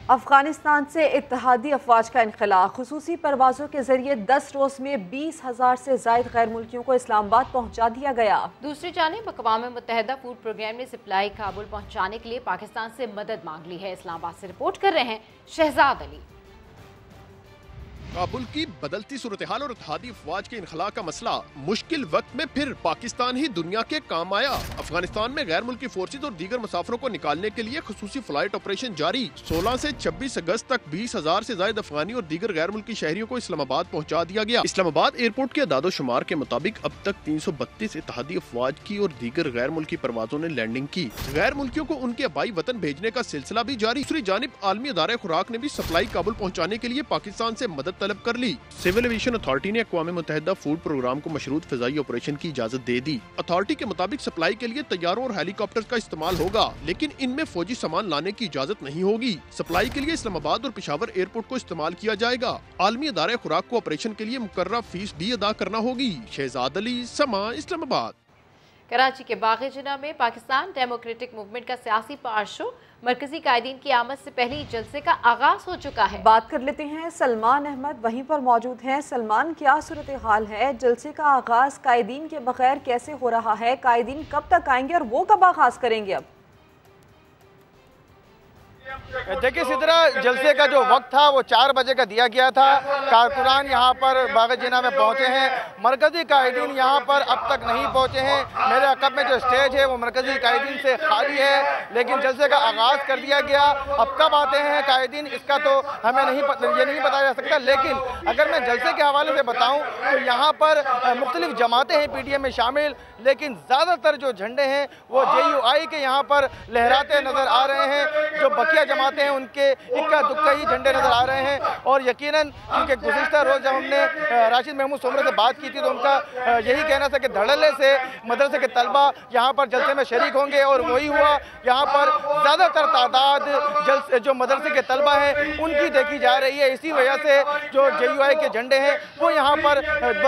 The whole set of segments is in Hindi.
अफगानिस्तान से इत्तेहादी अफवाज का इनखला। खुसूसी परवाज़ों के जरिए 10 रोज़ में 20,000 से ज़ायद गैर मुल्कियों को इस्लामाबाद पहुँचा दिया गया। दूसरी जानिब अक़वाम मुत्तहिदा फूड प्रोग्राम ने सप्लाई काबुल पहुँचाने के लिए पाकिस्तान से मदद मांग ली है। इस्लामाबाद से रिपोर्ट कर रहे हैं शहजाद अली। काबुल की बदलती सूरत हाल और इत्तेहादी अफवाज के इनखला का मसला मुश्किल वक्त में फिर पाकिस्तान ही दुनिया के काम आया। अफगानिस्तान में गैर मुल्की फोर्सेज और दीगर मुसाफिरों को निकालने के लिए खुसूसी फ्लाइट ऑपरेशन जारी। 16 से 26 अगस्त तक 20,000 से ज्यादा अफगानी और दीगर गैर मुल्की शहरियों को इस्लामाबाद पहुँचा दिया गया। इस्लामाबाद एयरपोर्ट के अदादोशुमार के मुताबिक अब तक 332 इत्तेहादी अफवाज की और दीगर गैर मुल्की परवाजों ने लैंडिंग की। गैर मुल्कियों को उनके आबाई वतन भेजने का सिलसिला भी जारी। दूसरी जानिब आलमी अदारा खुराक ने भी सप्लाई काबुल पहुँचाने के लिए पाकिस्तान से मदद तलब कर ली। सिविल एविएशन अथॉरिटी ने अक़वाम मुत्तहिदा फूड प्रोग्राम को मशरूत फ़िज़ाई ऑपरेशन की इजाज़त दे दी। अथॉरिटी के मुताबिक सप्लाई के लिए तैयारों और हेलीकॉप्टर्स का इस्तेमाल होगा, लेकिन इनमें फौजी सामान लाने की इजाज़त नहीं होगी। सप्लाई के लिए इस्लामाबाद और पेशावर एयरपोर्ट को इस्तेमाल किया जाएगा। आलमी अदारा खुराक को ऑपरेशन के लिए मुकर्रर फीस भी अदा करना होगी। शहजाद अली, समा, इस्लामाबाद। कराची के बाग़ जिना में पाकिस्तान डेमोक्रेटिक मूवमेंट का सियासी पार्शो मरकजी कायदीन की आमद से पहले जलसे का आगाज हो चुका है। बात कर लेते हैं, सलमान अहमद वहीं पर मौजूद हैं। सलमान, क्या सूरत हाल है? जलसे का आगाज कायदीन के बगैर कैसे हो रहा है? कायदीन कब तक आएंगे और वो कब आगाज करेंगे? अब देखिए सिदरा, जलसे का जो वक्त था वो 4 बजे का दिया गया था। कारकुनान यहाँ पर बाग़ जिना में पहुँचे हैं। मरकज़ी कायदीन यहाँ पर अब तक नहीं पहुँचे हैं। मेरे अक़ब में जो स्टेज है वो मरकज़ी कायदीन से खाली है, लेकिन जलसे का आगाज़ कर दिया गया। अब कब आते हैं कायदीन, इसका तो हमें नहीं बताया जा सकता। लेकिन अगर मैं जलसे के हवाले से बताऊँ तो यहाँ पर मुख्तलिफ़ जमातें हैं PTM में शामिल, लेकिन ज़्यादातर जो झंडे हैं वो JUI के यहाँ पर लहराते नज़र आ रहे हैं। जो बकिया जमाते हैं उनके इक्का दुक्का ही झंडे नज़र आ रहे हैं। और यकीनन क्योंकि गुज़िश्ता रोज़ जब हमने राशिद महमूद सोमरे से बात की थी तो उनका यही कहना था कि धड़ल्ले से मदरसे के तलबा यहाँ पर जलसे में शरीक होंगे, और वही हुआ। यहाँ पर ज़्यादातर तादाद जो मदरसे के तलबा हैं उनकी देखी जा रही है। इसी वजह से जो JUI के झंडे हैं वो यहाँ पर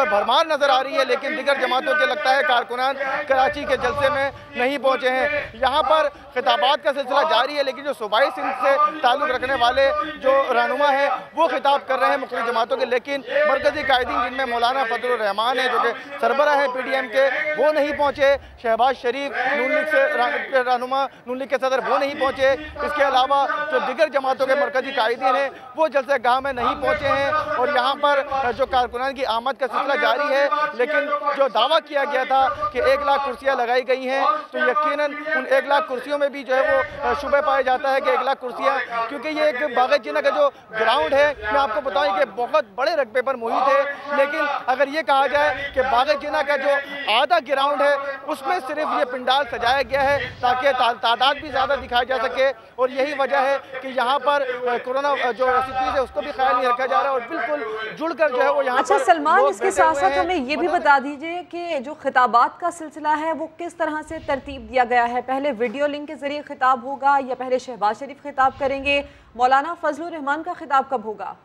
भरमार नज़र आ रही है, लेकिन दीगर जमातों के लगता है कारकुनान कराची के जलसे में नहीं पहुँचे हैं। यहाँ पर खिताबात का सिलसिला जारी है, लेकिन जो सूबाई सिंध से ताल्लुक़ रखने वाले जो रहनुमा हैं वो खिताब कर रहे हैं मुख्तलिफ़ जमातों के, लेकिन मरकज़ी कायदीन जिनमें मौलाना फजलुर रहमान है जो कि सरबरा है PTM के, वो नहीं पहुँचे। शहबाज शरीफ नून लीग से रहनुमा, नून लीग के सदर, वो नहीं पहुँचे। इसके अलावा जो दीगर जमातों के मरकज़ी कायदीन हैं वो जलसे गाह में नहीं पहुँचे हैं। और यहाँ पर जो कारकुनान की आमद का सिलसिला जारी है, लेकिन जो दावा किया गया था कि 1 लाख कुर्सियाँ लगाई गई हैं, तो यकीनन उन 1 लाख कुर्सियों में भी जो है वो शुबे पाया जाता है कि 1 लाख कुर्सियाँ, क्योंकि ये एक बाग़ जिना का जो ग्राउंड है, मैं आपको बताऊं कि बहुत बड़े रकबे पर मुहित है। लेकिन अगर ये कहा जाए कि बाग़ जिना का जो आधा ग्राउंड है उसमें सिर्फ ये पंडाल सजाया गया है ताकि तादाद भी ज़्यादा दिखाई जा सके। और यही वजह है कि यहाँ पर कोरोना जो स्थिति है उसको भी ख्याल नहीं रखा जा रहा है और बिल्कुल जुड़कर जो है वो यहाँ। अच्छा सलमान, इसके साथ साथ हमें ये भी बता दीजिए कि जो खिताबात का सिलसिला है वो किस तरह से तरतीब दिया गया है? पहले वीडियो लिंक के जरिए खिताब होगा या पहले शहबाज शरीफ खिताब करेंगे? मौलाना फजलुर रहमान का खिताब कब होगा?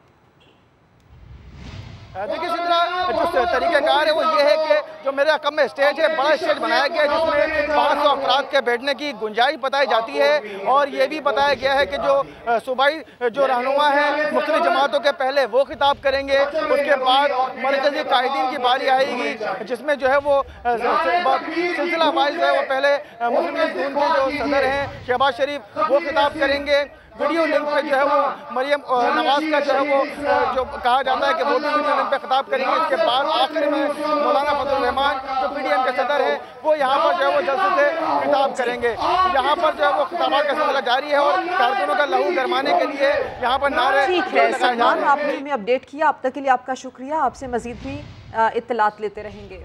देखिए सिदरा, जो तरीक़ाकार है वो ये है कि जो मेरे अक़ब में स्टेज है, बड़ा स्टेज बनाया गया है जिसमें 500 अफराद के बैठने की गुंजाइश बताई जाती है। और ये भी बताया गया है कि जो सूबाई जो रहनुमा है मुख्तलिफ़ जमातों के, पहले वो खिताब करेंगे, उसके बाद मरकज़ी कायदीन की बारी आएगी जिसमें जो है वो सिलसिला वाइज है। वो पहले मुस्लिम लीग नून के जो सदर हैं शहबाज शरीफ वो खिताब करेंगे। वीडियो लिंक पे जो है वो मरियम नवाज का जो है वो जो कहा जाता है कि वो भी वीडियो लिंक पे खिताब करेंगे। इसके बाद आखिर में मौलाना फजलुर रहमान जो PTM के सदर हैं वो यहाँ पर जो है वो जल्द से खिताब करेंगे। यहाँ पर जो है वो खिताबात का सिलसिला जारी है और कारकुनों का लहू गरमाने के लिए यहाँ पर नारे। ठीक है सलमान, आपने हमें अपडेट किया, अब तक के लिए आपका शुक्रिया। आपसे मजीद भी इत्तलात लेते रहेंगे।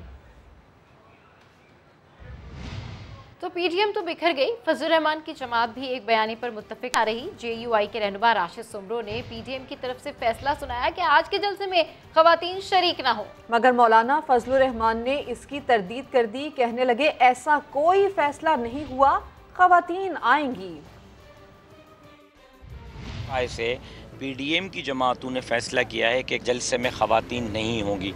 तो PTM तो बिखर गई, फजलुर रहमान की जमात भी एक बयानी पर मुत्तफिक आ रही। JUI के रहनुमा राशिद सोमरो ने PTM की तरफ से फैसला सुनाया कि आज के जलसे में खवातीन शरीक ना हो, मगर मौलाना फजलुर रहमान ने इसकी तरदीद कर दी। कहने लगे ऐसा कोई फैसला नहीं हुआ, खवातीन आएंगी। ऐसे PTM की जमातों ने फैसला किया है कि जलसे में खवातीन नहीं होंगी।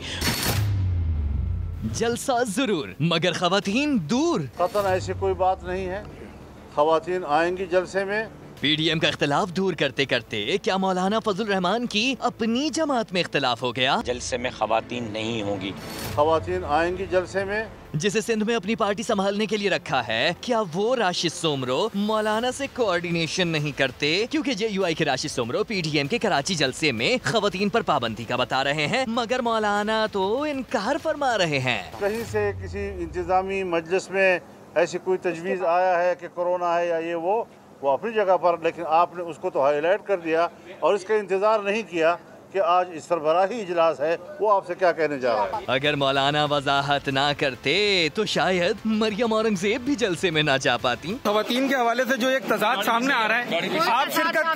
जलसा जरूर मगर खवातीन दूर। कतन ऐसी कोई बात नहीं है, खवातीन आएंगी जलसे में पीडीएम का इख्तलाफ दूर करते करते क्या मौलाना फजल रहमान की अपनी जमात में इख्तलाफ हो गया? जलसे में खवातीन नहीं होंगी। खवातीन आएंगी जलसे में, जिसे सिंध में अपनी पार्टी संभालने के लिए रखा है। क्या वो राशिद सोमरो मौलाना से कोऑर्डिनेशन नहीं करते? क्योंकि JUI के राशिद सोमरो पीडीएम के कराची जलसे में खवातीन पर पाबंदी का बता रहे हैं, मगर मौलाना तो इनकार फरमा रहे हैं। कहीं से किसी इंतजामी मजलिस में ऐसी कोई तजवीज़ आया है कि कोरोना है या ये वो अपनी जगह पर, लेकिन आपने उसको तो हाईलाइट कर दिया और इसका इंतज़ार नहीं किया कि आज इस सरबराही इजलास है, वो आपसे क्या कहने जा रहा है। अगर मौलाना वजाहत ना करते तो शायद मरियम औरंगजेब भी जलसे में ना जा पाती। खवातीन के हवाले से जो एक तजाद सामने आ रहा है, आप शिरकत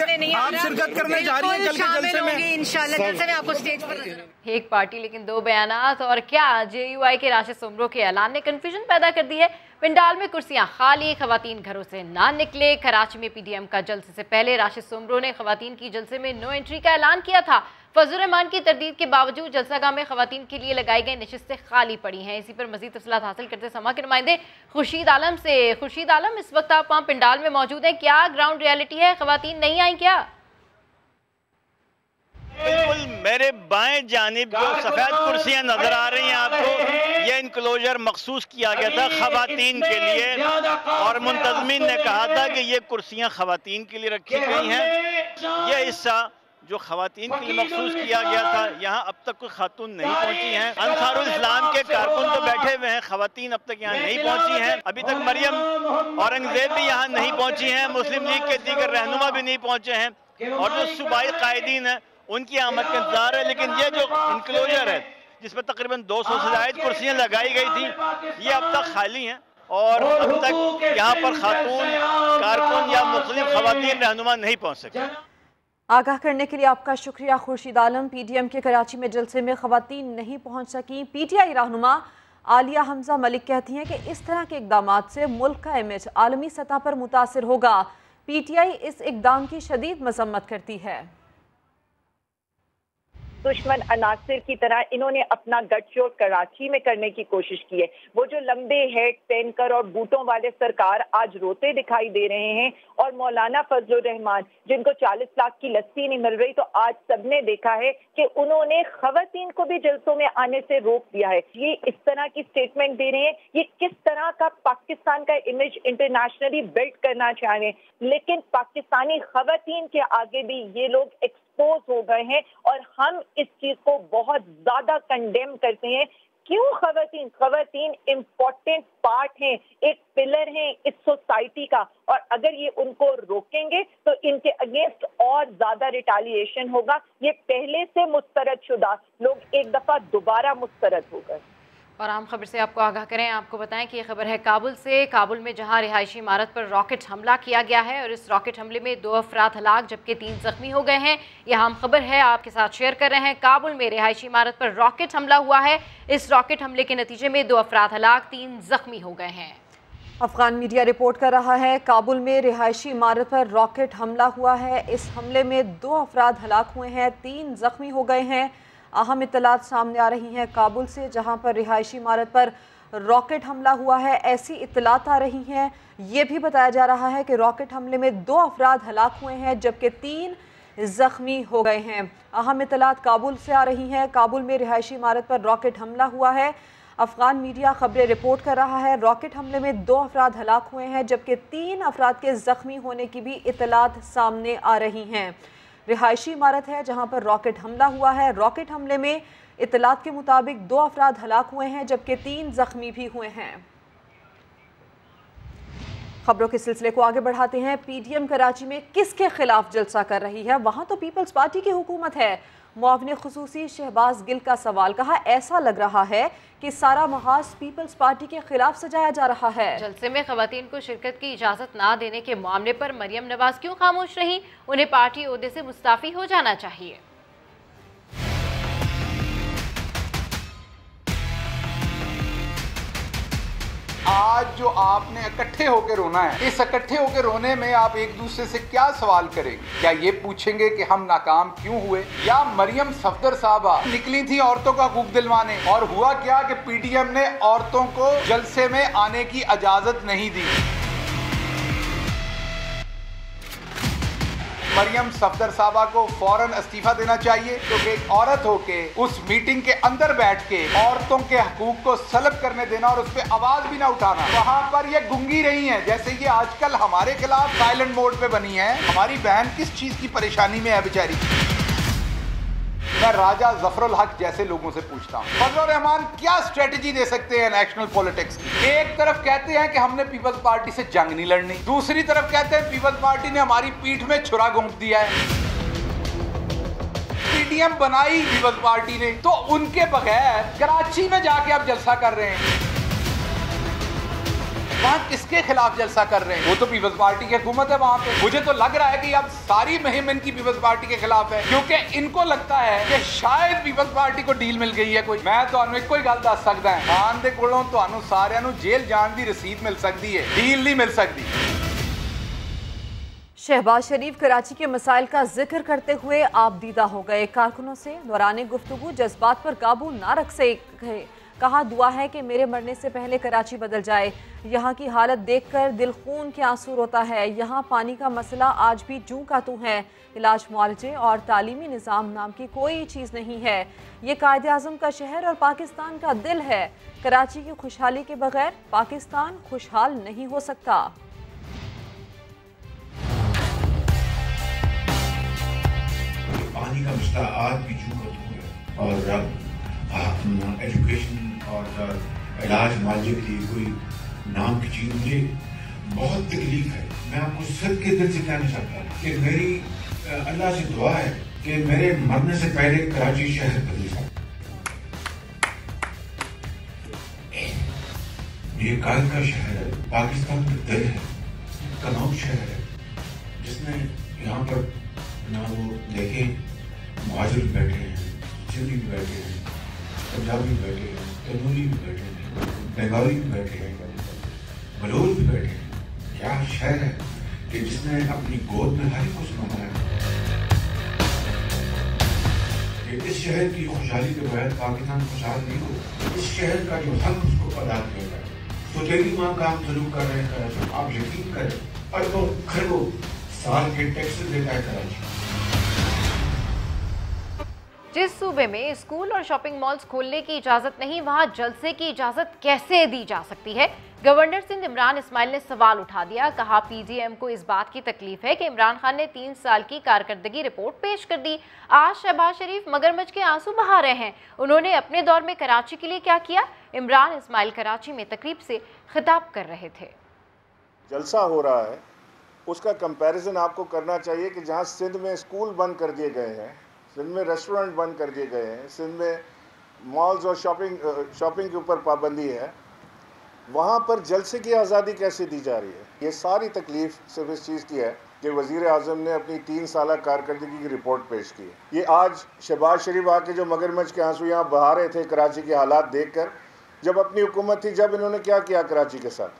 करने जा रही है कल के जलसे में, इंशाल्लाह जलसे में आपको स्टेज पर। एक पार्टी लेकिन दो बयानात, और क्या JUI के राशिद सोमरो के ऐलान ने कंफ्यूजन पैदा कर दी है। पंडाल में कुर्सियां खाली, खवातीन घरों से ना निकले। कराची में पीडीएम का जलसे से पहले राशिद सोमरो ने खवातीन की जलसे में नो एंट्री का ऐलान किया था। फजल रहमान की तरदीद के बावजूद जलसागाह में खवातीन के लिए लगाई गई नशिस्तें खाली पड़ी हैं। इसी पर मजीद तफसीलात हासिल करते समा के नुमाइंदे खुर्शीद आलम से। खुर्शीद आलम, इस वक्त आप वहाँ पंडाल में मौजूद हैं, क्या ग्राउंड रियलिटी है? खवातीन नहीं आई क्या? बिल्कुल मेरे बाएं जानिब जो सफ़ेद कुर्सियां नजर आ रही हैं आपको, ये इनक्लोजर मखसूस किया गया था खवातीन के लिए, और मुंतजमीन ने कहा था कि ये कुर्सियां खवातीन के लिए रखी गई हैं। ये हिस्सा जो खवातीन के लिए मखसूस किया गया था, यहाँ अब तक कोई खातून नहीं पहुँची हैं। अंसारुल इस्लाम के कारकुन तो बैठे हुए हैं, खवातीन अब तक यहाँ नहीं पहुँची हैं। अभी तक मरियम औरंगजेब भी यहाँ नहीं पहुँची हैं, मुस्लिम लीग के दीगर रहनुमा भी नहीं पहुँचे हैं, और जो सूबाई कायदीन है उनकी आमद का इंतजार है। लेकिन ये जो इनक्लोजर है जिसमें तकरीबन 200 से ज़ायद कुर्सियाँ लगाई गई थी, ये अब तक खाली हैं, और अब तक यहाँ पर खातून कारकुन या मुख्तलिफ खवातीन रहनुमा नहीं पहुँच सके। आगाह करने के लिए आपका शुक्रिया खुर्शीद आलम। पीडीएम के कराची में जलसे में खवातीन नहीं पहुँच सकी। PTI रहनुमा आलिया हमजा मलिक कहती हैं कि इस तरह के इकदाम से मुल्क का इमेज आलमी सतह पर मुतासिर होगा। PTI इस इकदाम की शदीद मजम्मत करती है। दुश्मन अनासिर की तरह इन्होंने अपना गठजोड़ कराची में करने की कोशिश की है। वो जो लंबे हेड पहनकर और बूटों वाले सरकार आज रोते दिखाई दे रहे हैं, और मौलाना फजल रहमान जिनको 40 लाख की लस्सी नहीं मिल रही, तो आज सबने देखा है कि उन्होंने खवातीन को भी जलसों में आने से रोक दिया है। ये इस तरह की स्टेटमेंट दे रहे हैं, ये किस तरह का पाकिस्तान का इमेज इंटरनेशनली बिल्ड करना चाह रहे हैं। लेकिन पाकिस्तानी खवातीन के आगे भी ये लोग एक्सपोज हो गए हैं, और हम इस चीज को बहुत ज्यादा कंडेम करते हैं। क्यों? खवातीन इम्पोर्टेंट पार्ट हैं, एक पिलर हैं इस सोसाइटी का, और अगर ये उनको रोकेंगे तो इनके अगेंस्ट और ज्यादा रिटालिएशन होगा। ये पहले से मुस्तरद शुदा लोग एक दफा दोबारा मुस्तरद हो गए। और आम खबर से आपको आगाह करें, आपको बताएं कि ये खबर है काबुल से। काबुल में जहां रिहायशी इमारत पर रॉकेट हमला किया गया है, और इस रॉकेट हमले में 2 अफराद हलाक जबकि 3 जख्मी हो गए हैं। यह आम खबर है, आपके साथ शेयर कर रहे हैं। काबुल में रिहायशी इमारत पर रॉकेट हमला हुआ है। इस रॉकेट हमले के नतीजे में 2 अफराद हलाक, 3 जख्मी हो गए हैं। अफगान मीडिया रिपोर्ट कर रहा है काबुल में रिहायशी इमारत पर रॉकेट हमला हुआ है। इस हमले में 2 अफराद हलाक हुए हैं, 3 जख्मी हो गए हैं। अहम इत्तलात सामने आ रही हैं काबुल से, जहां पर रिहायशी इमारत पर रॉकेट हमला हुआ है। ऐसी इत्तलात आ रही हैं। ये भी बताया जा रहा है कि रॉकेट हमले में 2 अफराद हलाक हुए हैं जबकि 3 जख्मी हो गए हैं। अहम इत्तलात काबुल से आ रही हैं। काबुल में रिहायशी इमारत पर रॉकेट हमला हुआ है। अफगान मीडिया खबरें रिपोर्ट कर रहा है रॉकेट हमले में 2 अफराद हलाक हुए हैं जबकि 3 अफराद के जख्मी होने की भी इत्तलात सामने आ रही हैं। रिहायशी इमारत है जहां पर रॉकेट हमला हुआ है। रॉकेट हमले में इत्तलात के मुताबिक 2 अफराद हलाक हुए हैं जबकि 3 जख्मी भी हुए हैं। खबरों के सिलसिले को आगे बढ़ाते हैं। पीडीएम कराची में किसके खिलाफ जलसा कर रही है? वहां तो पीपल्स पार्टी की हुकूमत है। मुआविन खुसूसी शहबाज गिल का सवाल, कहा ऐसा लग रहा है कि सारा महाज पीपल्स पार्टी के खिलाफ सजाया जा रहा है। जलसे में खवातीन को शिरकत की इजाजत ना देने के मामले पर मरियम नवाज क्यों खामोश रही? उन्हें पार्टी ओहदे से मुस्ताफी हो जाना चाहिए। आज जो आपने इकट्ठे होकर रोना है, इस इकट्ठे होकर रोने में आप एक दूसरे से क्या सवाल करेंगे? क्या ये पूछेंगे कि हम नाकाम क्यों हुए? या मरियम सफदर साहबा निकली थी औरतों का हकूक दिलवाने, और हुआ क्या कि पीडीएम ने औरतों को जलसे में आने की इजाजत नहीं दी। मरियम सफदर साहबा को फौरन इस्तीफा देना चाहिए, क्योंकि एक औरत होके उस मीटिंग के अंदर बैठ के औरतों के हकूक को सलब करने देना और उस पर आवाज भी ना उठाना, वहाँ पर ये गूंगी रही है। जैसे ये आजकल हमारे खिलाफ साइलेंट मोड पे बनी है। हमारी बहन किस चीज की परेशानी में है बेचारी। मैं राजा जफरुल हक जैसे लोगों से पूछता हूँ, फजलुर रहमान क्या स्ट्रेटजी दे सकते हैं नेशनल पॉलिटिक्स की? एक तरफ कहते हैं कि हमने पीपल्स पार्टी से जंग नहीं लड़नी, दूसरी तरफ कहते हैं पीपल्स पार्टी ने हमारी पीठ में छुरा घोंप दिया है। पीडीएम बनाई पीपल्स पार्टी ने, तो उनके बगैर कराची में जाके आप जलसा कर रहे हैं। वहाँ किसके खिलाफ जलसा कर रहे हैं? वो तो पीपल्स पार्टी की हुकूमत है वहाँ पे। मुझे तो लग रहा है कि अब सारी मुहिम इनकी पीपल्स पार्टी के खिलाफ है, क्योंकि इनको लगता है कि शायद पीपल्स पार्टी को डील मिल गई है कोई। मैं तो कोई गल दस सकता है, खान दे कोलों तो सारिਆਂ ਨੂੰ जेल जान की रसीद मिल सकती है, डील नहीं मिल सकती। शहबाज शरीफ कराची के मसाइल का जिक्र करते हुए आपदीदा हो गए। कारकुनों से दौरान गुफ्तगू जज्बात पर काबू ना रख सके। कहा दुआ है कि मेरे मरने से पहले कराची बदल जाए। यहाँ की हालत देखकर दिल खून के आंसू रोता है। यहाँ पानी का मसला आज भी जूं का तूं है। इलाज, मुआलजे और तालीमी निज़ाम नाम की कोई चीज़ नहीं है। ये कायद-ए-आज़म का शहर और पाकिस्तान का दिल है। कराची की खुशहाली के बगैर पाकिस्तान खुशहाल नहीं हो सकता। पानी का मसला आज भी जूं का तूं है और एजुकेशन और इलाज मुआवजे के लिए कोई नाम की चीज मुझे बहुत तकलीफ है। मैं आपको सद के दिल से कहना चाहता हूँ कि मेरी अल्लाह से दुआ है कि मेरे मरने से पहले कराची शहर बदल जाए। ये काल का शहर है, पाकिस्तान का दिल है, कनौज शहर है, जिसमें यहाँ पर ना वो देखें मुहाजिर बैठे हैं, सिंधी भी बैठे हैं, पंजाबी भी बैठे हैं, तनूरी भी बैठे हैं, बंगाली भी बैठे हैं, बलोच भी बैठे हैं। क्या शहर है कि जिसने अपनी गोद में हर को समाया है। इस शहर की खुशहाली के बगैर पाकिस्तान खुशहाल नहीं हो। इस शहर का जो हक उसको अदा किया जाए। सोचेगी माँ काम शुरू कर रहे हैं, आप यकीन करें अरबों खरबों साल के टैक्स देता है कराची। जिस सूबे में स्कूल और शॉपिंग मॉल्स खोलने की इजाजत नहीं, वहां जलसे की इजाजत कैसे दी जा सकती है? गवर्नर सिंध इमरान इस्माइल ने सवाल उठा दिया। कहा पीडीएम को इस बात की तकलीफ है कि इमरान खान ने 3 साल की कारकर्दगी रिपोर्ट पेश कर दी। आज शहबाज शरीफ मगरमच्छ के आंसू बहा रहे हैं। उन्होंने अपने दौर में कराची के लिए क्या किया? इमरान इस्माइल कराची में तकरीब से खिताब कर रहे थे। जलसा हो रहा है, उसका कंपैरिजन आपको करना चाहिए कि जहाँ सिंध में स्कूल बंद कर दिए गए हैं, सिंध में रेस्टोरेंट बंद कर दिए गए हैं, सिंध में मॉल्स और शॉपिंग के ऊपर पाबंदी है, वहाँ पर जलसे की आज़ादी कैसे दी जा रही है? ये सारी तकलीफ सिर्फ इस चीज़ की है कि वज़ीर आज़म ने अपनी 3 साल कारकर्दगी की रिपोर्ट पेश की है। ये आज शहबाज शरीफ आके जो मगरमच्छ के आंसू यहाँ बहा रहे थे कराची के हालात देखकर, जब अपनी हुकूमत थी, जब इन्होंने क्या किया कराची के साथ?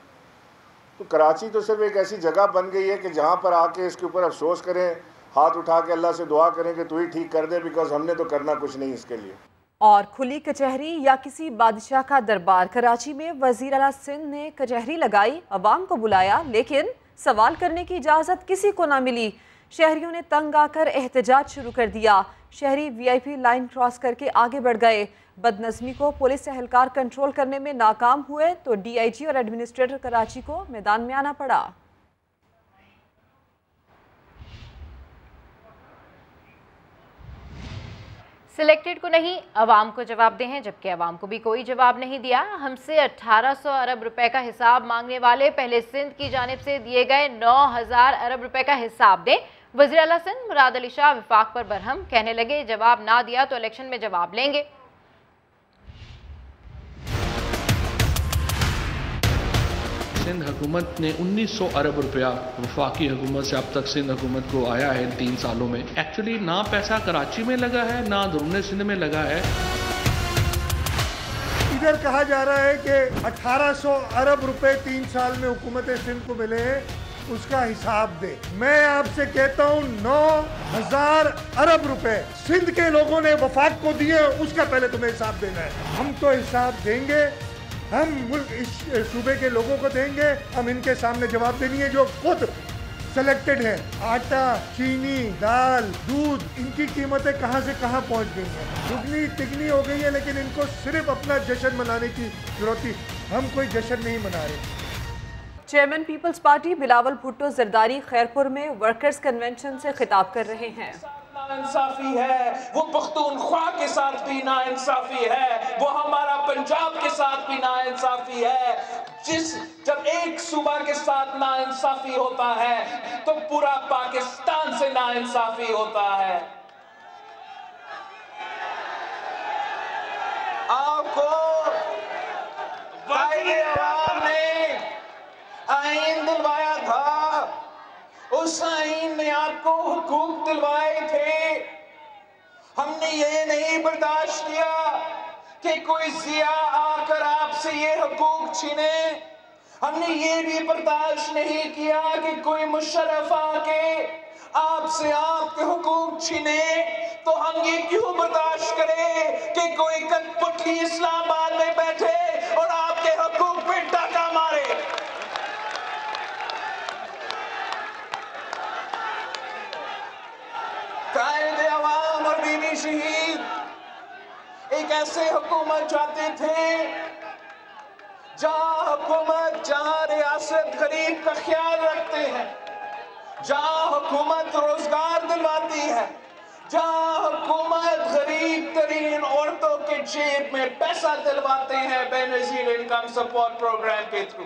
तो कराची तो सिर्फ एक ऐसी जगह बन गई है कि जहाँ पर आके इसके ऊपर अफसोस करें, हाथ उठा के अल्लाह से दुआ करें कि तू ही ठीक कर दे, बिकॉज हमने तो करना कुछ नहीं इसके लिए। और खुली कचहरी या किसी बादशाह का दरबार? कराची में वज़ीर आला सिंध ने कचहरी लगाई, अवाम को बुलाया, लेकिन सवाल करने की इजाज़त किसी को ना मिली। शहरियों ने तंग आकर एहतजाज शुरू कर दिया। शहरी वीआईपी लाइन क्रॉस करके आगे बढ़ गए। बदनज़मी को पुलिस एहलकार कंट्रोल करने में नाकाम हुए तो डीआईजी और एडमिनिस्ट्रेटर कराची को मैदान में आना पड़ा। सिलेक्टेड को नहीं, अवाम को जवाब दे हैं, जबकि अवाम को भी कोई जवाब नहीं दिया। हमसे 1800 अरब रुपए का हिसाब मांगने वाले पहले सिंध की जानिब से दिए गए 9000 अरब रुपए का हिसाब दें। वज़ीर आला सिंध मुराद अली शाह विफाक पर बरहम, कहने लगे जवाब ना दिया तो इलेक्शन में जवाब लेंगे। सिंध हुकूमत ने 1900 अरब रुपया वफाकी हुकूमत से अब तक सिंध हुकूमत को आया है 3 सालों में। एक्चुअली ना पैसा कराची में लगा है ना दरूने सिंध में लगा है। इधर कहा जा रहा है कि 1800 अरब रुपए 3 साल में हुकूमत सिंध को मिले हैं, उसका हिसाब दे। मैं आपसे कहता हूँ 9000 अरब रुपए सिंध के लोगों ने वफाक को दिए, उसका पहले तुम्हें हिसाब देना है। हम तो हिसाब देंगे, हम मुल्क इस सूबे के लोगों को देंगे, हम इनके सामने जवाब देनी है जो खुद सिलेक्टेड है। आटा, चीनी, दाल, दूध, इनकी कीमतें कहां से कहां पहुंच गई हैं, दुगनी तिगनी हो गई है। लेकिन इनको सिर्फ अपना जश्न मनाने की जरूरत थी। हम कोई जश्न नहीं मना रहे। चेयरमैन पीपल्स पार्टी बिलावल भुट्टो जरदारी खैरपुर में वर्कर्स कन्वेंशन से खिताब कर रहे हैं। नाइंसाफी है, वो पख्तूनख्वा के साथ भी नाइंसाफी है, वो हमारा पंजाब के साथ भी नाइंसाफी है। जब एक सूबा के साथ नाइंसाफी होता है तो पूरा पाकिस्तान से नाइंसाफी होता है। आपको आवाम ने आईन दिलवाया था, उस आईन ने आपको हुकूक दिलवाए थे। हमने ये नहीं बर्दाश्त किया कि कोई जिया आकर आपसे ये हुकूक छीने। हमने ये भी बर्दाश्त नहीं किया कि कोई मुशर्रफ आके आपसे आपके हुकूक छीने। तो हम ये क्यों बर्दाश्त करें कि कोई कठपुतली इस्लामाबाद में बैठे और आपके हुकूक पे डाका मारे। कायदे अवाम और बीबी शहीद एक ऐसे हुकूमत चाहते थे जहां रियासत गरीब का ख्याल रखते हैं, जहां हुकूमत रोजगार दिलवाती है, जहां हुकूमत गरीब तरीन औरतों के जेब में पैसा दिलवाते हैं बेनजीर इनकम सपोर्ट प्रोग्राम के थ्रू।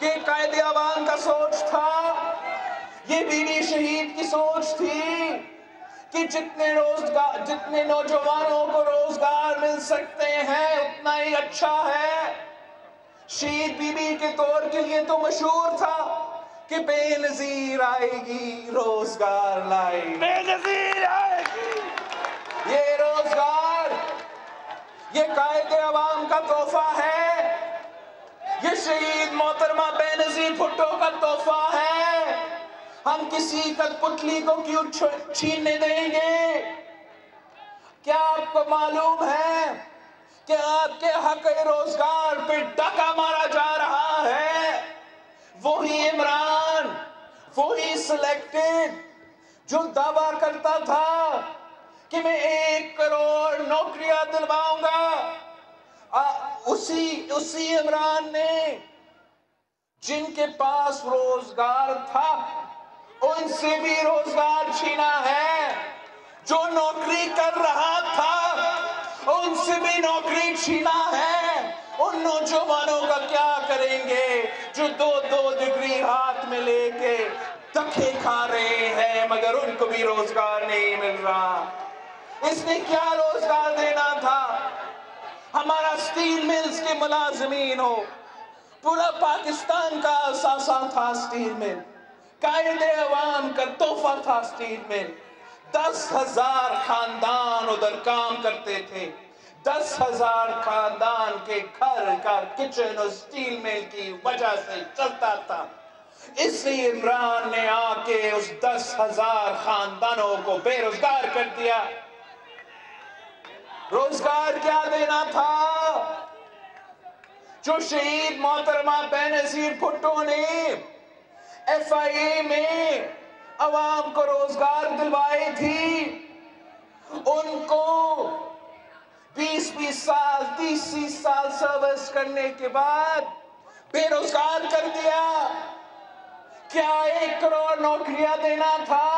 ये कायदे अवाम का सोच था, ये बीबी शहीद की सोच थी कि जितने नौजवानों को रोजगार मिल सकते हैं उतना ही अच्छा है। शहीद बीबी के तौर के लिए तो मशहूर था कि बेनजीर आएगी रोजगार लाएगी, बेनजीर आएगी। ये रोजगार, ये कायदे अवाम का तोहफा है, ये शहीद मोहतरमा बेनजीर भुट्टो का तोहफा है। हम किसी कठपुतली को क्यों छीनने देंगे? क्या आपको मालूम है कि आपके हक रोजगार पे डाका मारा जा रहा है? वही इमरान, वही सिलेक्टेड जो दावा करता था कि मैं 1 करोड़ नौकरियां दिलवाऊंगा, उसी इमरान ने जिनके पास रोजगार था उनसे भी रोजगार छीना है। जो नौकरी कर रहा था उनसे भी नौकरी छीना है। उन नौजवानों का क्या करेंगे जो 2-2 डिग्री हाथ में लेके धक्के खा रहे हैं मगर उनको भी रोजगार नहीं मिल रहा। इसने क्या रोजगार देना था? हमारा स्टील मिल्स के मुलाजमीन हो, पूरा पाकिस्तान का असासा था स्टील मिल, कायदे अवाम का तोहफा था स्टील मिल। 10,000 खानदान उधर काम करते थे, 10,000 खानदान के घर का किचन और स्टील मिल की वजह से चलता था। इसलिए इमरान ने आके उस 10,000 खानदानों को बेरोजगार कर दिया। रोजगार क्या देना था? जो शहीद मोहतरमा बेनजीर भुट्टो ने FIA में अवाम को रोजगार दिलवाई थी, उनको 20-20 साल 30-30 साल सर्विस करने के बाद बेरोजगार कर दिया। क्या 1 करोड़ नौकरियां देना था?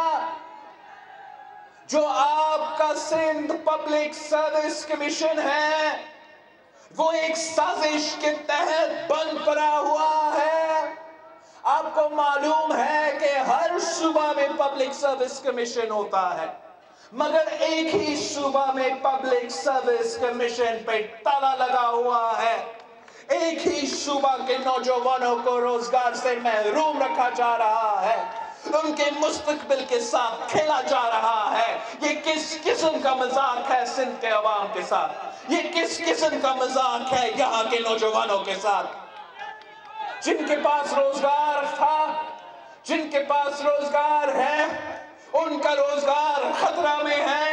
जो आपका सिंध पब्लिक सर्विस कमीशन है वो एक साजिश के तहत बंद पड़ा हुआ है। आपको मालूम है कि हर सूबा में पब्लिक सर्विस कमीशन होता है, मगर एक ही सूबा में पब्लिक सर्विस कमीशन पे ताला लगा हुआ है। एक ही सूबा के नौजवानों को रोजगार से महरूम रखा जा रहा है, उनके मुस्तकबिल के साथ खेला जा रहा है। ये किस किस्म का मजाक है सिंध के अवाम के साथ? ये किस किस्म का मजाक है यहाँ के नौजवानों के साथ? जिनके पास रोजगार था, जिनके पास रोजगार है, उनका रोजगार खतरा में है।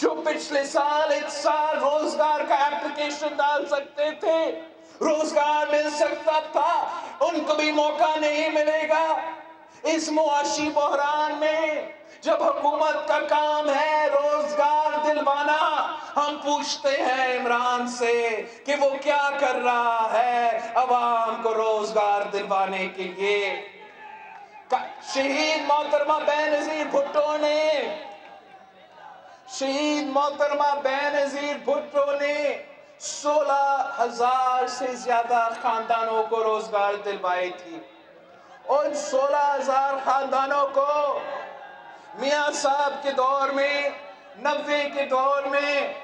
जो पिछले साल इस साल रोजगार का एप्लीकेशन डाल सकते थे, रोजगार मिल सकता था, उनको भी मौका नहीं मिलेगा। इस मुआशी बहरान में जब हुकूमत का काम है रोजगार दिलवाना, हम पूछते हैं इमरान से कि वो क्या कर रहा है अवाम को रोजगार दिलवाने के लिए। शहीद मोहतरमा बेनजीर भुट्टो ने शहीद मोहतरमा बेनजीर भुट्टो ने 16,000 से ज्यादा खानदानों को रोजगार दिलवाई थी। उन 16,000 खानदानों को मियां साहब के दौर में 90 के दौर में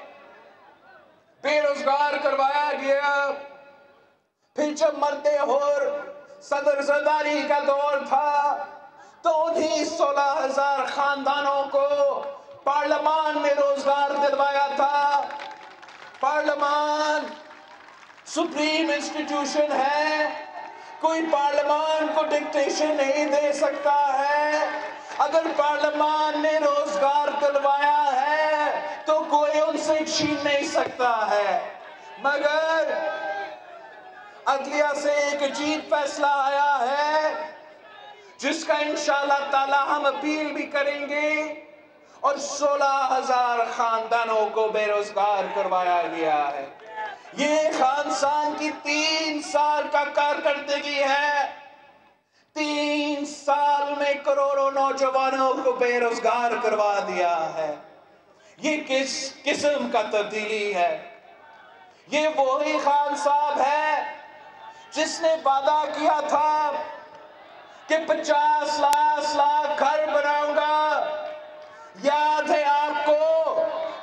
बेरोजगार करवाया गया। फिर जब मरते होर सदर जरदारी का दौर था तो उन्हीं 16,000 खानदानों को पार्लियामान ने रोजगार दिलवाया था। पार्लियामान सुप्रीम इंस्टीट्यूशन है, कोई पार्लियामान को डिक्टेशन नहीं दे सकता है। अगर पार्लियामान ने रोजगार दिलवाया है तो कोई उनसे छीन नहीं सकता है। मगर अदलिया से एक अजीब फैसला आया है जिसका इंशाअल्लाह ताला हम अपील भी करेंगे और 16,000 खानदानों को बेरोजगार करवाया गया है। ये खानसान की 3 साल का कारकर्दगी है। 3 साल में करोड़ों नौजवानों को बेरोजगार करवा दिया है। ये किस किस्म का तब्दीली है? ये वही खान साहब है जिसने वादा किया था कि 50 लाख घर बनाऊंगा। याद है आपको,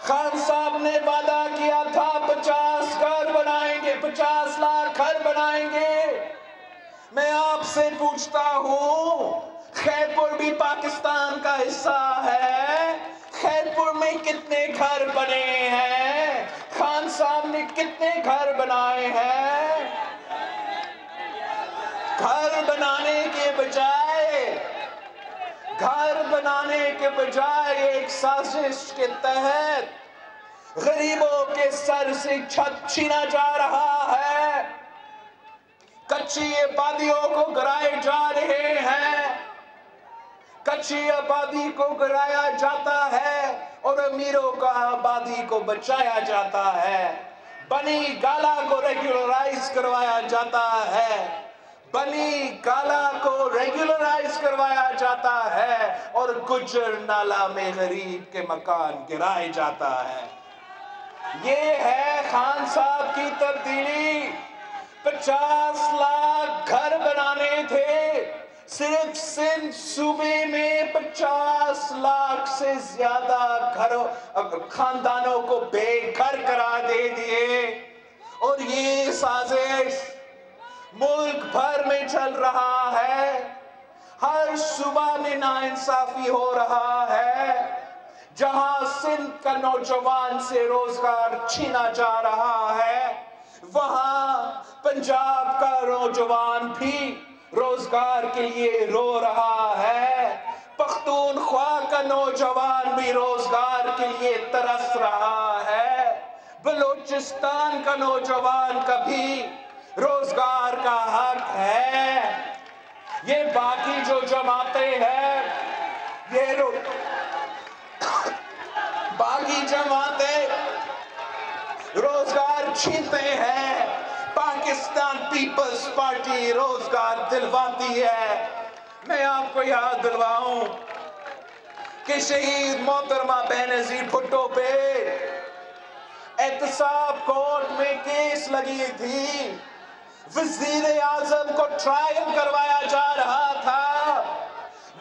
खान साहब ने वादा किया था 50 घर बनाएंगे, 50 लाख घर बनाएंगे। मैं आपसे पूछता हूं, खैरपुर भी पाकिस्तान का हिस्सा है, खैरपुर में कितने घर बने हैं? खान साहब ने कितने घर बनाए हैं? घर बनाने के बजाय एक साजिश के तहत गरीबों के सर से छत छीना जा रहा है। कच्ची आबादियों को गिराए जा रहे हैं, कच्ची आबादी को गिराया जाता है और अमीरों का आबादी को बचाया जाता है। बनी गाला को रेगुलराइज करवाया जाता है, बनी गाला को रेगुलराइज करवाया जाता है और गुजर नाला में गरीब के मकान गिराए जाता है। ये है खान साहब की तब्दीली। 50 लाख घर बनाने थे, सिर्फ सिंध सूबे में 50 लाख से ज्यादा घरों खानदानों को बेघर करा दे दिए। और ये साजिश मुल्क भर में चल रहा है। हर सूबा में नाइंसाफी हो रहा है। जहां सिंध का नौजवान से रोजगार छीना जा रहा है, वहां पंजाब का नौजवान भी रोजगार के लिए रो रहा है। पख्तूनख्वा का नौजवान भी रोजगार के लिए तरस रहा है। बलूचिस्तान का नौजवान का भी रोजगार का हक है। ये बाकी जो जमातें हैं, ये बाकी जमातें रोजगार छीनते हैं, पाकिस्तान पीपल्स पार्टी रोजगार दिलवाती है। मैं आपको याद दिलवाऊं कि शहीद मोहतरमा बेनजीर भुट्टो पे एहतसाब कोर्ट में केस लगी थी। वजीर आजम को ट्रायल करवाया जा रहा था,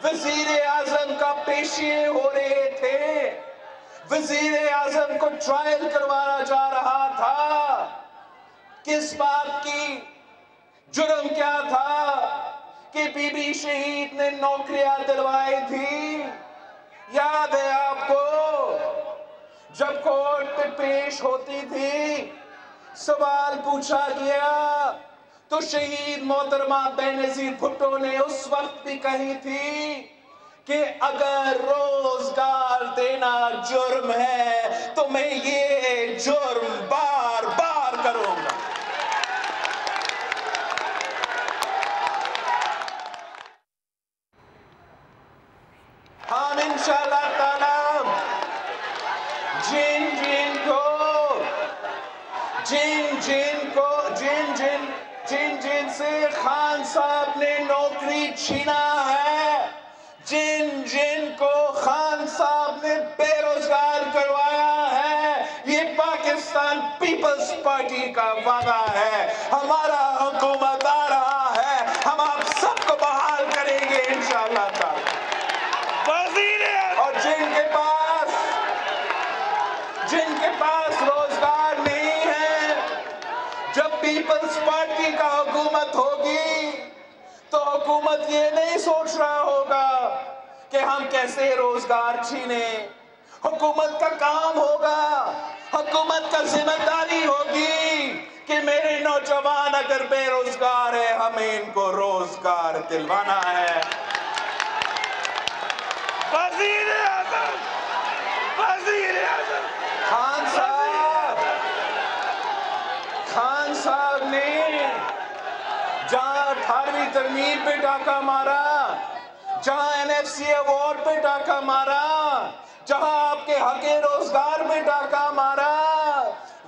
वजीर आजम का पेशिये हो रहे थे, वजीर आजम को ट्रायल करवाया जा रहा था। किस बात की? जुर्म क्या था कि बीबी शहीद ने नौकरियां दिलवाई थी। याद है आपको, जब कोर्ट पे पेश होती थी, सवाल पूछा गया तो शहीद मोहतरमा बेनजीर भुट्टो ने उस वक्त भी कही थी कि अगर रोजगार देना जुर्म है तो मैं ये जुर्म बार बार करूंगा। जिन से खान साहब ने नौकरी छीना है, जिन को खान साहब ने बेरोजगार करवाया है, ये पाकिस्तान पीपल्स पार्टी का वादा है। हमारा हुकूमत आ रहा है, हम आप सबको बहाल करेंगे इंशाअल्लाह ताला। और जिनके पास रोजगार नहीं है, जब पीपल्स पार्टी का हुकूमत होगी तो हुकूमत ये नहीं सोच रहा होगा कि हम कैसे रोजगार छीने। हुकूमत का काम होगा, हुकूमत का जिम्मेदारी होगी कि मेरे नौजवान अगर बेरोजगार है, हमें इनको रोजगार दिलवाना है। खान साहब ने जहां 18वीं तरमीम पे डाका मारा, जहां NFC अवार्ड पे डाका मारा, जहां आपके हके रोजगार पे डाका मारा,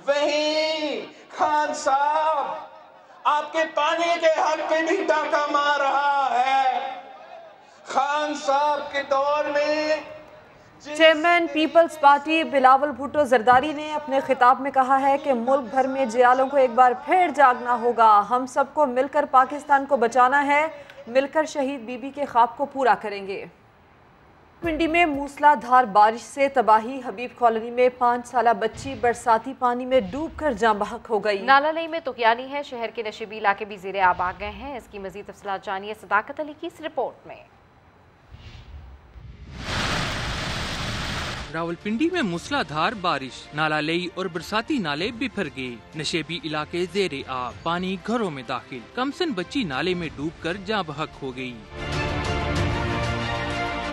वहीं खान साहब आपके पानी के हक पे भी डाका मार रहा है। खान साहब के दौर में चेयरमैन पीपल्स पार्टी बिलावल भुट्टो जरदारी ने अपने खिताब में कहा है कि मुल्क भर में जियालों को एक बार फिर जागना होगा। हम सबको मिलकर पाकिस्तान को बचाना है, मिलकर शहीद बीबी के ख्वाब को पूरा करेंगे। पिंडी में मूसलाधार बारिश से तबाही। हबीब कॉलोनी में 5 साला बच्ची बरसाती पानी में डूबकर जाँ बहक हो गई। नालालई में तुगयानी है, शहर के नशीबी इलाके भी ज़ेरे आब आ गए हैं। इसकी मजीद तफसीलात जानिए सदाकत अली की इस रिपोर्ट में। रावलपिंडी में मूसलाधार बारिश, नालालई और बरसाती नाले बिफर गए। नशेबी इलाके ज़ेरे आब, पानी घरों में दाखिल। कमसन बच्ची नाले में डूबकर जाँ बहक हो गई।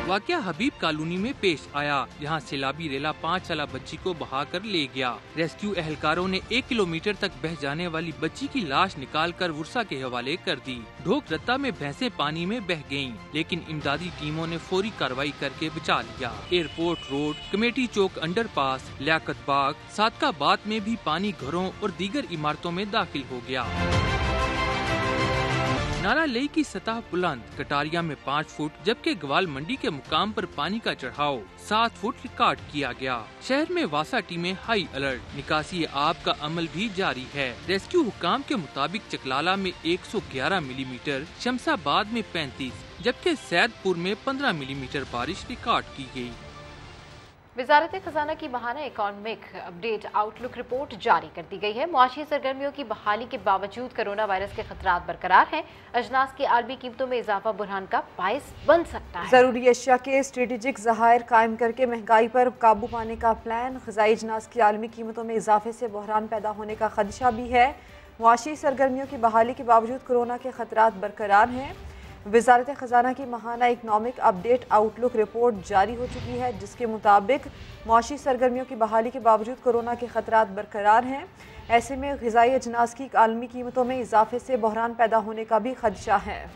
वाकया हबीब कॉलोनी में पेश आया, जहां सैलाबी रेला 5 साला बच्ची को बहाकर ले गया। रेस्क्यू एहलकारों ने 1 किलोमीटर तक बह जाने वाली बच्ची की लाश निकालकर वर्षा के हवाले कर दी। ढोक रत्ता में भैंसें पानी में बह गयीं, लेकिन इमदादी टीमों ने फौरी कार्रवाई करके बचा लिया। एयरपोर्ट रोड, कमेटी चौक अंडरपास, लियाकत बाग, सादकाबाद में भी पानी घरों और दीगर इमारतों में दाखिल हो गया। नालालई की सतह बुलंद, कटारिया में 5 फुट, जबकि ग्वाल मंडी के मुकाम पर पानी का चढ़ाव 7 फुट रिकॉर्ड किया गया। शहर में वासा टीमें हाई अलर्ट, निकासी आब का अमल भी जारी है। रेस्क्यू हुकाम के मुताबिक चकलाला में 111 मिलीमीटर, शमशाबाद में 35, जबकि सैदपुर में 15 मिलीमीटर बारिश रिकॉर्ड की गई। वजारत खजाना की माहाना इकॉनमिक अपडेट आउटलुक रिपोर्ट जारी कर दी गई है। मुआशी सरगर्मियों की बहाली के बावजूद कोरोना वायरस के खतरात बरकरार हैं। अजनास की आलमी कीमतों में इजाफा बुरहान का बायस बन सकता है। ज़रूरी अशिया के स्ट्रेटेजिक ज़खायर कायम करके महंगाई पर काबू पाने का प्लान। ग़िज़ाई अजनास की आलमी कीमतों में इजाफे से बहरान पैदा होने का खदशा भी है। मुआशी सरगर्मियों की बहाली के बावजूद कोरोना के खतरात बरकरार हैं। वजारत खजाना की माहाना इकनॉमिक अपडेट आउटलुक रिपोर्ट जारी हो चुकी है, जिसके मुताबिक मुआशी सरगर्मियों की बहाली के बावजूद कोरोना के खतरात बरकरार हैं। ऐसे में ग़िज़ाई अजनास की आलमी कीमतों में इजाफे से बहरान पैदा होने का भी खदशा है।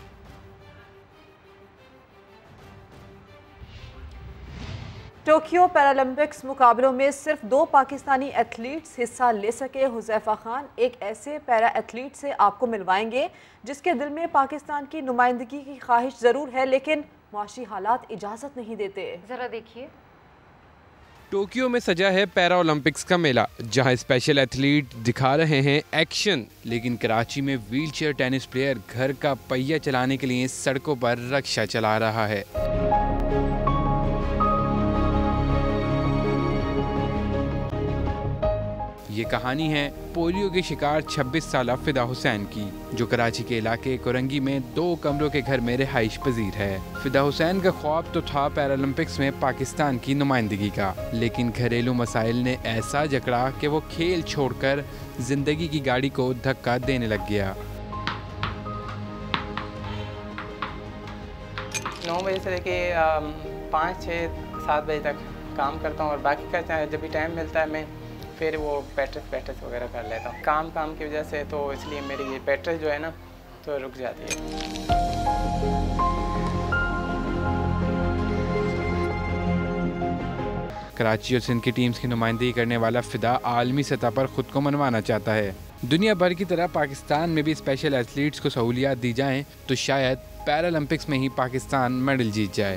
टोक्यो पैरालंपिक्स मुकाबलों में सिर्फ 2 पाकिस्तानी एथलीट्स हिस्सा ले सके। हुज़ैफा खान एक ऐसे पैरा एथलीट से आपको मिलवाएंगे जिसके दिल में पाकिस्तान की नुमाइंदगी की ख्वाहिश ज़रूर है, लेकिन मुआशी हालात इजाज़त नहीं देते। ज़रा देखिए। टोक्यो में सजा है पैरा ओलंपिक्स का मेला, जहां स्पेशल एथलीट दिखा रहे हैं एक्शन, लेकिन कराची में व्हीलचेयर टेनिस प्लेयर घर का पहिया चलाने के लिए सड़कों पर रक्षा चला रहा है। ये कहानी है पोलियो के शिकार 26 साला फिदा हुसैन की, जो कराची के इलाके कोरंगी में 2 कमरों के घर में रिहाइश पजीर है। फिदा हुसैन का ख्वाब तो था पैरालंपिक्स में पाकिस्तान की नुमाइंदगी का, लेकिन घरेलू मसाइल ने ऐसा जकड़ा कि वो खेल छोड़कर जिंदगी की गाड़ी को धक्का देने लग गया। 9 बजे से लेके 5, 6, 7 बजे तक काम करता हूँ और बाकी का जब भी टाइम मिलता है मैं फिर वो प्रैक्टिस वगैरह कर लेता हूँ। काम की वजह से तो इसलिए मेरी ये प्रैक्टिस जो है ना तो रुक जाती है। कराची और सिंध की टीम्स की नुमाइंदगी करने वाला फिदा आलमी सतह पर खुद को मनवाना चाहता है, दुनिया भर की तरह पाकिस्तान में भी स्पेशल एथलीट्स को सहूलियात दी जाएं तो शायद पैरालंपिक्स में ही पाकिस्तान मेडल जीत जाए।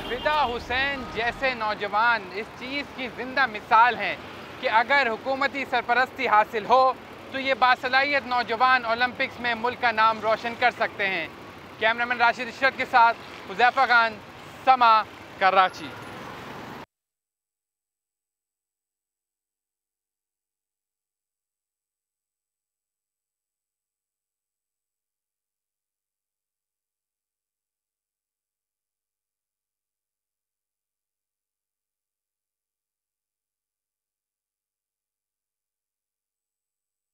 फिदा हुसैन जैसे नौजवान इस चीज़ की जिंदा मिसाल हैं कि अगर हुकूमती सरपरस्ती हासिल हो तो ये बासलाहियत नौजवान ओलंपिक्स में मुल्क का नाम रोशन कर सकते हैं। कैमरामैन राशिद इशरत के साथ हुज़ैफा खान, समा, कराची।